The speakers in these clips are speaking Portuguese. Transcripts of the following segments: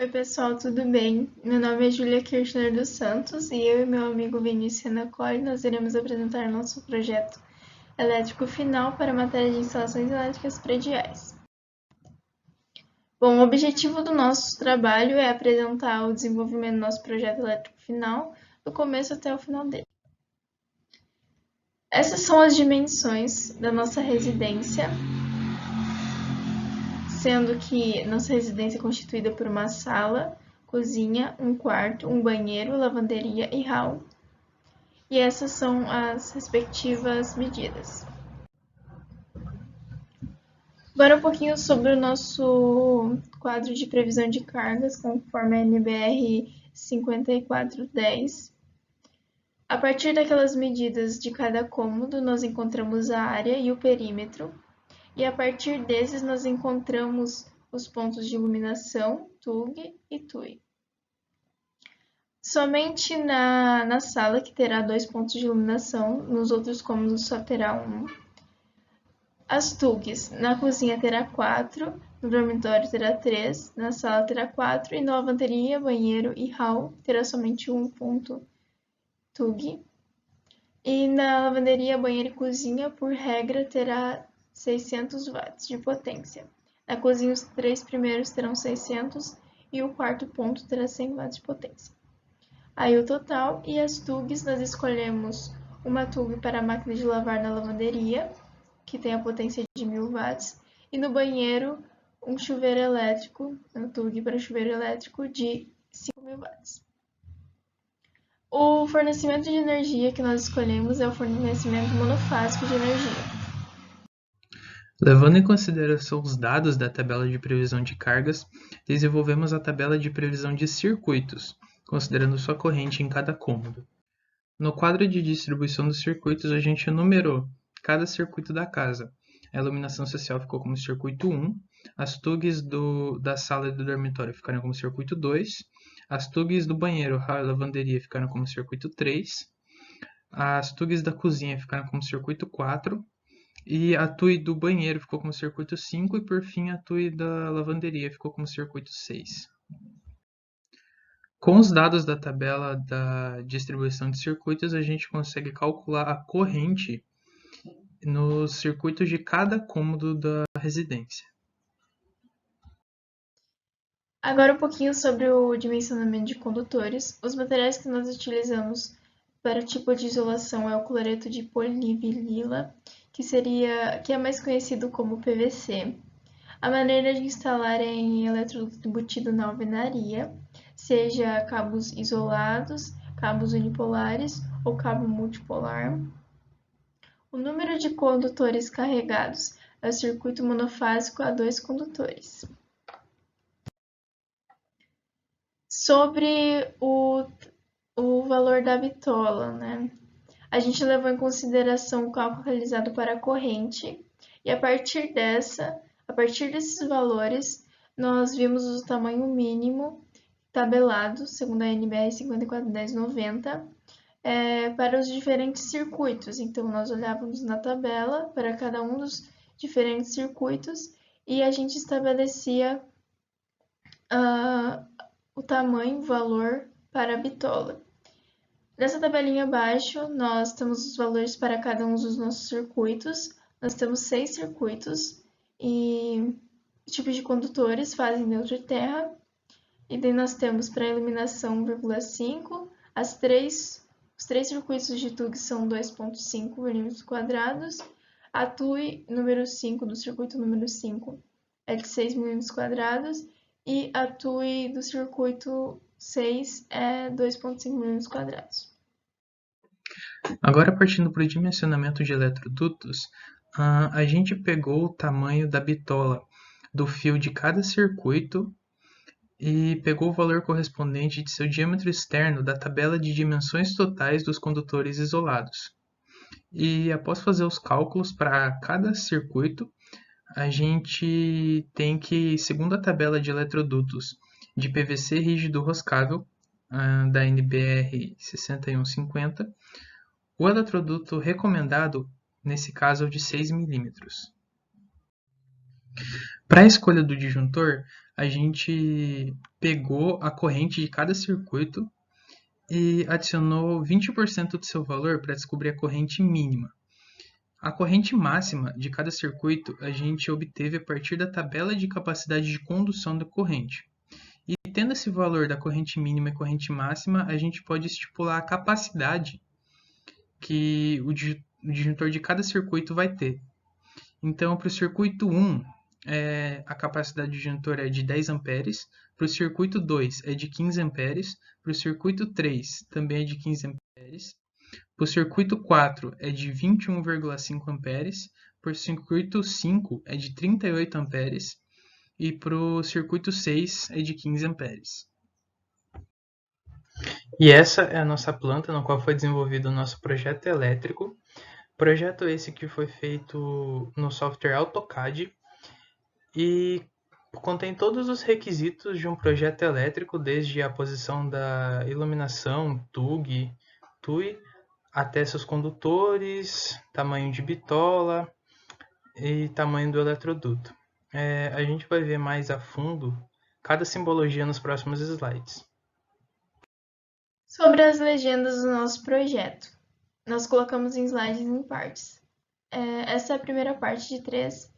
Oi pessoal, tudo bem? Meu nome é Júlia Kirchner dos Santos e eu e meu amigo Vinícius Renacoli nós iremos apresentar nosso projeto elétrico final para a matéria de instalações elétricas prediais. Bom, o objetivo do nosso trabalho é apresentar o desenvolvimento do nosso projeto elétrico final, do começo até o final dele. Essas são as dimensões da nossa residência, sendo que nossa residência é constituída por uma sala, cozinha, um quarto, um banheiro, lavanderia e hall. E essas são as respectivas medidas. Agora um pouquinho sobre o nosso quadro de previsão de cargas, conforme a NBR 5410. A partir daquelas medidas de cada cômodo, nós encontramos a área e o perímetro, e a partir desses nós encontramos os pontos de iluminação, TUG e TUI. Somente na sala que terá 2 pontos de iluminação, nos outros cômodos só terá 1. As TUGs, na cozinha terá 4, no dormitório terá 3, na sala terá 4 e na lavanderia, banheiro e hall terá somente 1 ponto TUG. E na lavanderia, banheiro e cozinha, por regra, terá 600 watts de potência. Na cozinha, os 3 primeiros terão 600 e o quarto ponto terá 100 watts de potência. Aí o total, e as TUGs nós escolhemos uma TUG para a máquina de lavar na lavanderia, que tem a potência de 1000 watts, e no banheiro um chuveiro elétrico, um TUG para chuveiro elétrico de 5000 watts. O fornecimento de energia que nós escolhemos é o fornecimento monofásico de energia. Levando em consideração os dados da tabela de previsão de cargas, desenvolvemos a tabela de previsão de circuitos, considerando sua corrente em cada cômodo. No quadro de distribuição dos circuitos, a gente enumerou cada circuito da casa. A iluminação social ficou como circuito 1, as TUGs da sala e do dormitório ficaram como circuito 2, as TUGs do banheiro, hall e lavanderia ficaram como circuito 3, as TUGs da cozinha ficaram como circuito 4, e a TUI do banheiro ficou como circuito 5 e, por fim, a TUI da lavanderia ficou como circuito 6. Com os dados da tabela da distribuição de circuitos, a gente consegue calcular a corrente nos circuitos de cada cômodo da residência. Agora um pouquinho sobre o dimensionamento de condutores. Os materiais que nós utilizamos para o tipo de isolação é o cloreto de polivinila, que é mais conhecido como PVC. A maneira de instalar é em eletroduto embutido na alvenaria, seja cabos isolados, cabos unipolares ou cabo multipolar. O número de condutores carregados é o circuito monofásico a 2 condutores. Sobre o valor da bitola, né? A gente levou em consideração o cálculo realizado para a corrente e a partir desses valores, nós vimos o tamanho mínimo tabelado, segundo a NBR 541090, para os diferentes circuitos. Então, nós olhávamos na tabela para cada um dos diferentes circuitos e a gente estabelecia o tamanho, o valor para a bitola. Nessa tabelinha abaixo, nós temos os valores para cada um dos nossos circuitos. Nós temos 6 circuitos e tipos de condutores, fase, neutro e terra. E daí nós temos para iluminação 1,5, os 3 circuitos de TUG são 2,5 mm², a TUI número 5 do circuito número 5 é de 6 mm² e a TUI do circuito 6 é 2,5 mm². Agora, partindo para o dimensionamento de eletrodutos, a gente pegou o tamanho da bitola do fio de cada circuito e pegou o valor correspondente de seu diâmetro externo da tabela de dimensões totais dos condutores isolados. E após fazer os cálculos para cada circuito, a gente tem que, segundo a tabela de eletrodutos de PVC rígido roscável da NBR 6150, o eletroduto recomendado nesse caso é o de 6 mm. Para a escolha do disjuntor, a gente pegou a corrente de cada circuito e adicionou 20% do seu valor para descobrir a corrente mínima. A corrente máxima de cada circuito a gente obteve a partir da tabela de capacidade de condução da corrente. E tendo esse valor da corrente mínima e corrente máxima, a gente pode estipular a capacidade que o disjuntor de cada circuito vai ter. Então, para o circuito 1, a capacidade do disjuntor é de 10 amperes, para o circuito 2 é de 15 amperes, para o circuito 3 também é de 15 amperes, para o circuito 4 é de 21,5 amperes, para o circuito 5 é de 38 amperes e para o circuito 6 é de 15 amperes. E essa é a nossa planta no qual foi desenvolvido o nosso projeto elétrico. Projeto esse que foi feito no software AutoCAD e contém todos os requisitos de um projeto elétrico, desde a posição da iluminação, TUI, até seus condutores, tamanho de bitola e tamanho do eletroduto. A gente vai ver mais a fundo cada simbologia nos próximos slides. Sobre as legendas do nosso projeto, nós colocamos em slides em partes. Essa é a primeira parte de 3,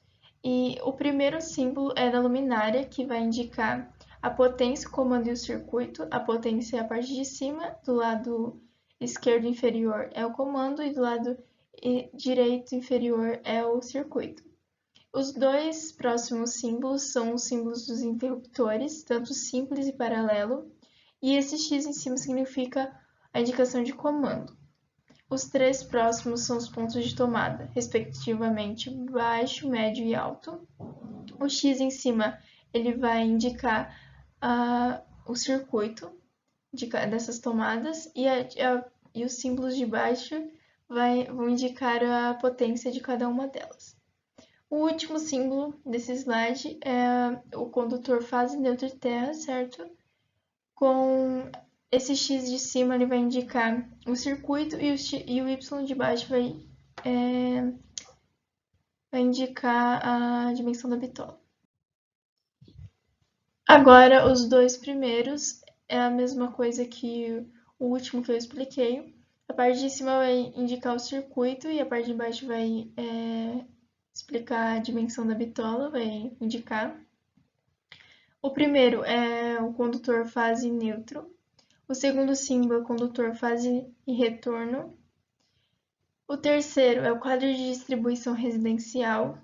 e o primeiro símbolo é da luminária, que vai indicar a potência, o comando e o circuito. A potência é a parte de cima, do lado esquerdo inferior é o comando e do lado direito inferior é o circuito. Os dois próximos símbolos são os símbolos dos interruptores, tanto simples e paralelo, e esse X em cima significa a indicação de comando. Os 3 próximos são os pontos de tomada, respectivamente baixo, médio e alto. O X em cima ele vai indicar o circuito dessas tomadas, e os símbolos de baixo vão indicar a potência de cada uma delas. O último símbolo desse slide é o condutor fase neutra e terra, certo? Com esse X de cima ele vai indicar o circuito e o Y de baixo vai indicar a dimensão da bitola. Agora, os dois primeiros é a mesma coisa que o último que eu expliquei. A parte de cima vai indicar o circuito e a parte de baixo vai explicar a dimensão da bitola, vai indicar. O primeiro é o condutor fase neutro. O segundo símbolo é o condutor fase e retorno. O terceiro é o quadro de distribuição residencial.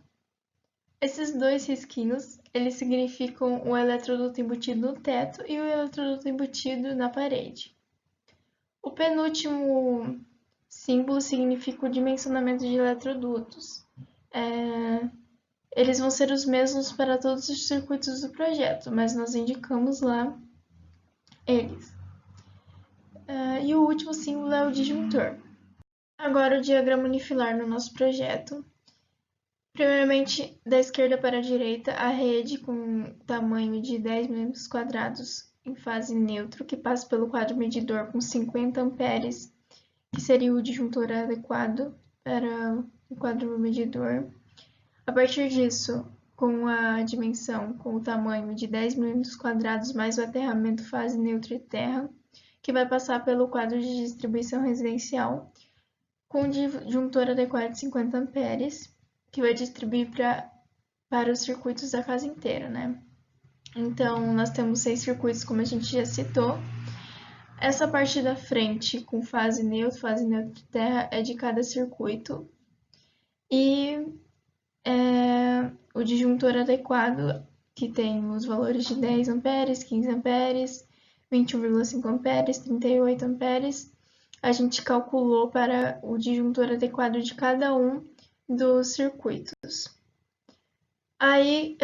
Esses dois risquinhos, eles significam o eletroduto embutido no teto e o eletroduto embutido na parede. O penúltimo símbolo significa o dimensionamento de eletrodutos. Eles vão ser os mesmos para todos os circuitos do projeto, mas nós indicamos lá eles. E o último símbolo é o disjuntor. Agora o diagrama unifilar no nosso projeto. Primeiramente, da esquerda para a direita, a rede com tamanho de 10 mm² em fase neutro, que passa pelo quadro medidor com 50 amperes, que seria o disjuntor adequado para o quadro medidor. A partir disso, com a dimensão, com o tamanho de 10 mm² mais o aterramento fase neutra e terra, que vai passar pelo quadro de distribuição residencial, com o disjuntor adequado de 50 amperes, que vai distribuir para os circuitos da casa inteira, né? Então, nós temos 6 circuitos, como a gente já citou. Essa parte da frente, com fase neutra e terra, é de cada circuito. E o disjuntor adequado, que tem os valores de 10 amperes, 15 amperes, 21,5 amperes, 38 amperes, a gente calculou para o disjuntor adequado de cada um dos circuitos. Aí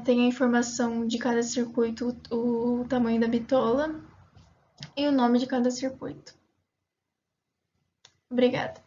tem a informação de cada circuito, o tamanho da bitola e o nome de cada circuito. Obrigada.